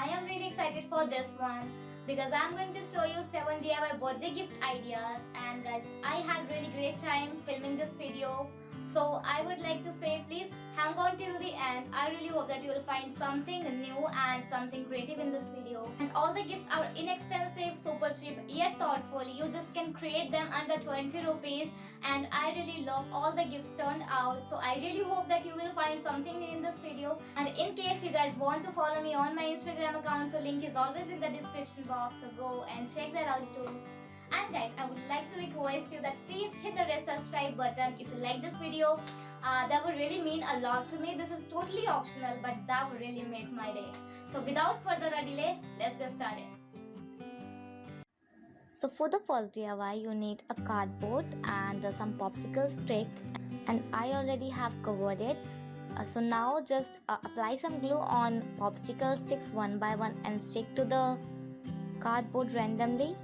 I am really excited for this one because I'm going to show you 7 DIY birthday gift ideas. And guys, I had really great time filming this video. So I would like to say please hang on till the end. I really hope that you will find something new and something creative in this video. And all the gifts are inexpensive, super cheap yet thoughtful. You just can create them under 20 rupees, and I really love all the gifts turned out. So I really hope that you will find something new in this video. And in case you guys want to follow me on my Instagram account, so link is always in the description box, so go and check that out too. And guys, I would like to request you that please hit the red subscribe button if you like this video. That would really mean a lot to me. This is totally optional, but that would really make my day. So without further delay, let's get started. So for the first DIY, you need a cardboard and some popsicle stick, and I already have covered it. So now just apply some glue on popsicle sticks one by one and stick to the cardboard randomly.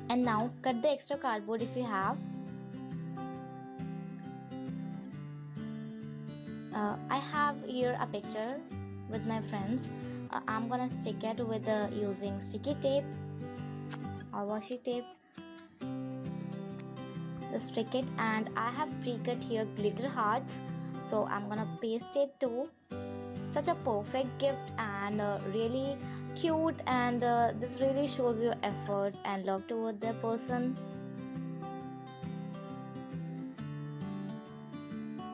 And now cut the extra cardboard if you have. I have here a picture with my friends. I'm gonna stick it with using sticky tape or washi tape. Just stick it, and I have pre-cut here glitter hearts, so I'm gonna paste it too. Such a perfect gift and really cute, and this really shows your efforts and love toward the person.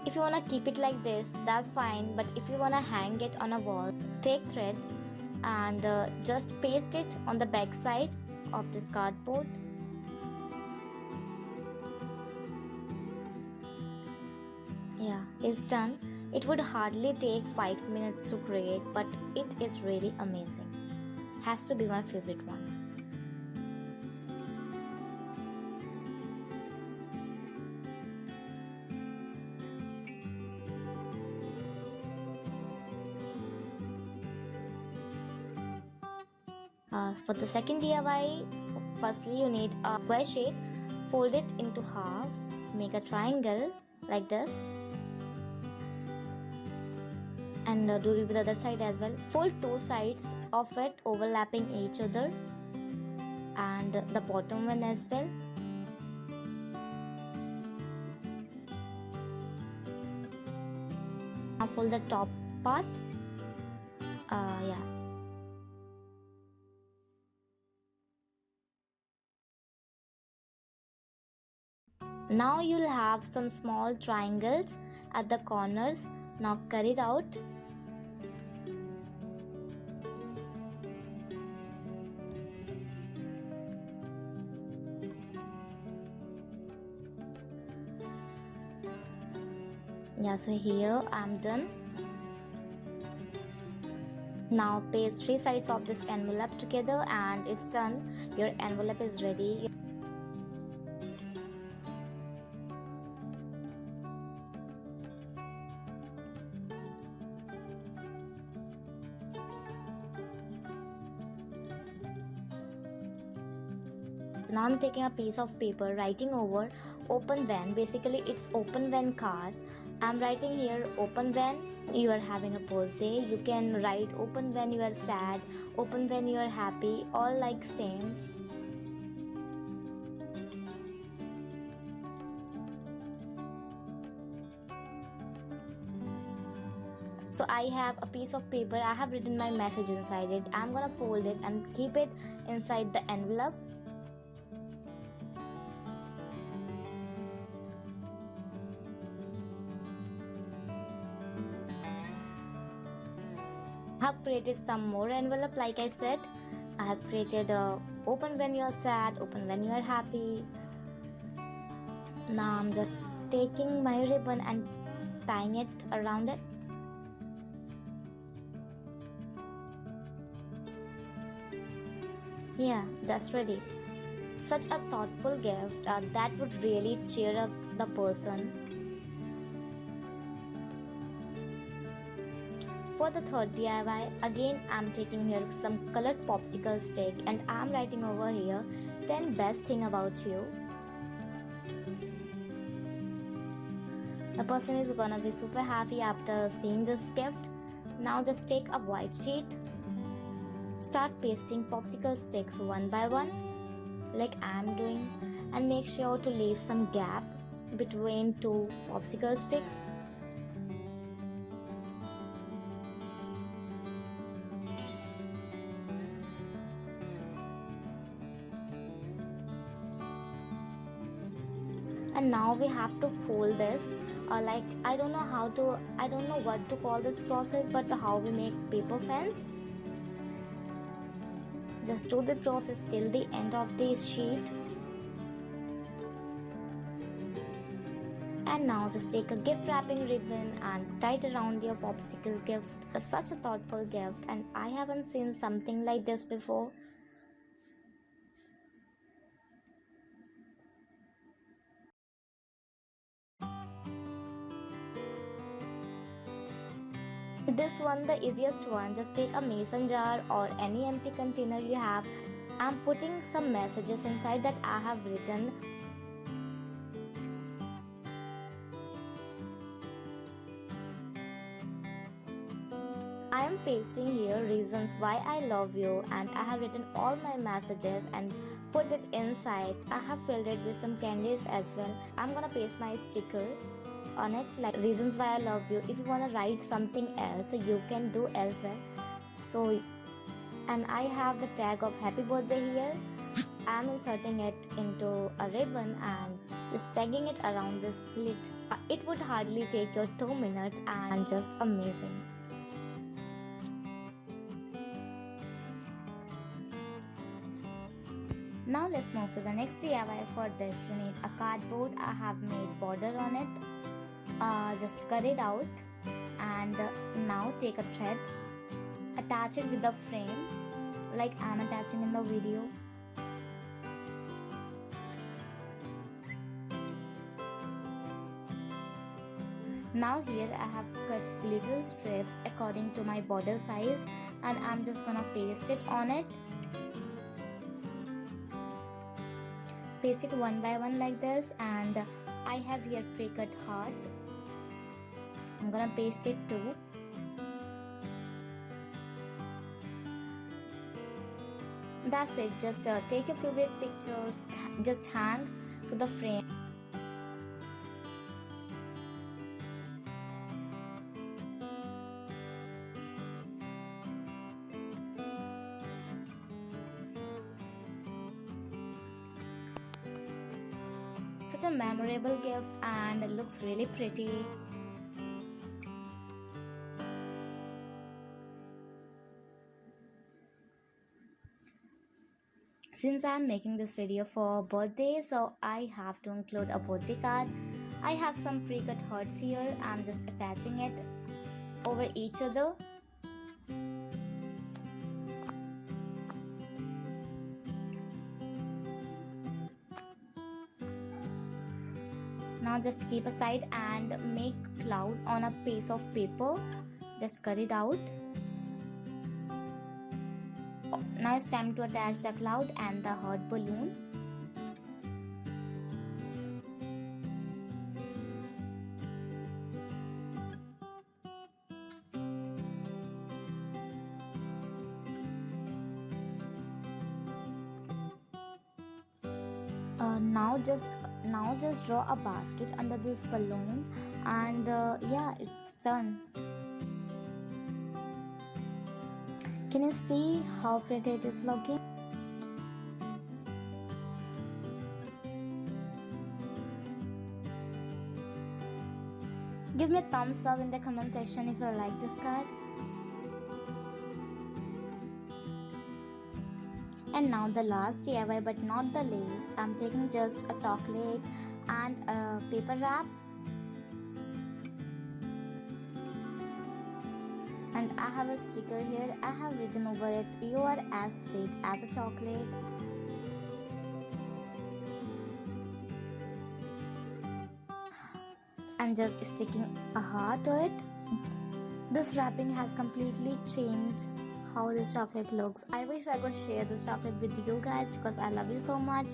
If you wanna keep it like this, that's fine, but if you wanna hang it on a wall, take thread and just paste it on the back side of this cardboard. Yeah, it's done. It would hardly take 5 minutes to create, but it is really amazing. Has to be my favorite one. For the second DIY, firstly you need a square sheet, fold it into half, make a triangle like this, and do it with the other side as well. Fold two sides of it overlapping each other, and the bottom one as well. Now fold the top part. Yeah. Now you'll have some small triangles at the corners. Now cut it out. Yeah, so here I'm done. Now paste three sides of this envelope together and it's done. Your envelope is ready. Now I'm taking a piece of paper, writing over open when. Basically it's open when card. I'm writing here open when you are having a birthday. You can write open when you are sad, open when you are happy, all like same. So I have a piece of paper, I have written my message inside it. I'm gonna fold it and keep it inside the envelope. I have created some more envelope. Like I said, I have created open when you are sad, open when you are happy. Now I'm just taking my ribbon and tying it around it. Yeah, that's ready. Such a thoughtful gift that would really cheer up the person. For the third DIY, again I'm taking here some colored popsicle stick and I'm writing over here 10 best thing about you. The person is gonna be super happy after seeing this gift. Now just take a white sheet, start pasting popsicle sticks one by one like I'm doing, and make sure to leave some gap between two popsicle sticks. And now we have to fold this, like I don't know what to call this process, but how we make paper fans. Just do the process till the end of this sheet. And now just take a gift wrapping ribbon and tie it around your popsicle gift. Such a thoughtful gift, and I haven't seen something like this before. This one, the easiest one, just take a mason jar or any empty container you have. I'm putting some messages inside that I have written. I am pasting here reasons why I love you, and I have written all my messages and put it inside. I have filled it with some candies as well. I'm gonna paste my sticker on it like reasons why I love you. If you wanna write something else, you can do as well. So, and I have the tag of happy birthday here. I'm inserting it into a ribbon and just tagging it around this slit. It would hardly take your 2 minutes and just amazing. Now let's move to the next DIY. For this you need a cardboard. I have made border on it. Just cut it out, and now take a thread, attach it with the frame like I'm attaching in the video. Now here I have cut glitter strips according to my border size, and I'm just gonna paste it on it. Paste it one by one like this, and I have here pre-cut heart. I'm gonna paste it too. That's it. Just take your favorite pictures, just hang to the frame. Such a memorable gift, and it looks really pretty. Since I am making this video for birthday, so I have to include a birthday card. I have some pre-cut hearts here. I'm just attaching it over each other. Now just keep aside and make cloud on a piece of paper. Just cut it out. Now it's time to attach the cloud and the heart balloon. Now just draw a basket under this balloon, and yeah, it's done. Can you see how pretty it is looking? Give me a thumbs up in the comment section if you like this card. And now the last DIY, but not the least. I'm taking just a chocolate and a paper wrap, and I have a sticker here. I have written over it, "You are as sweet as a chocolate." And just sticking a heart to it. This wrapping has completely changed how this chocolate looks. I wish I could share this chocolate with you guys because I love you so much.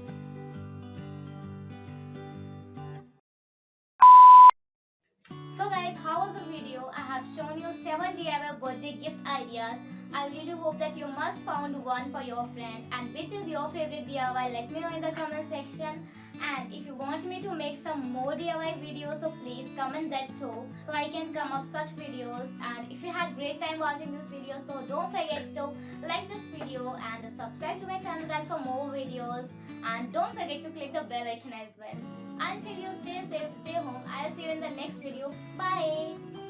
birthday gift ideas. I really hope that you must found one for your friend. And which is your favorite DIY? Let me know in the comment section. And if you want me to make some more DIY videos, so please comment that too, so I can come up such videos. And if you had great time watching this video, so don't forget to like this video and subscribe to my channel guys for more videos. And don't forget to click the bell icon as well. Until you stay safe, stay home. I'll see you in the next video. Bye.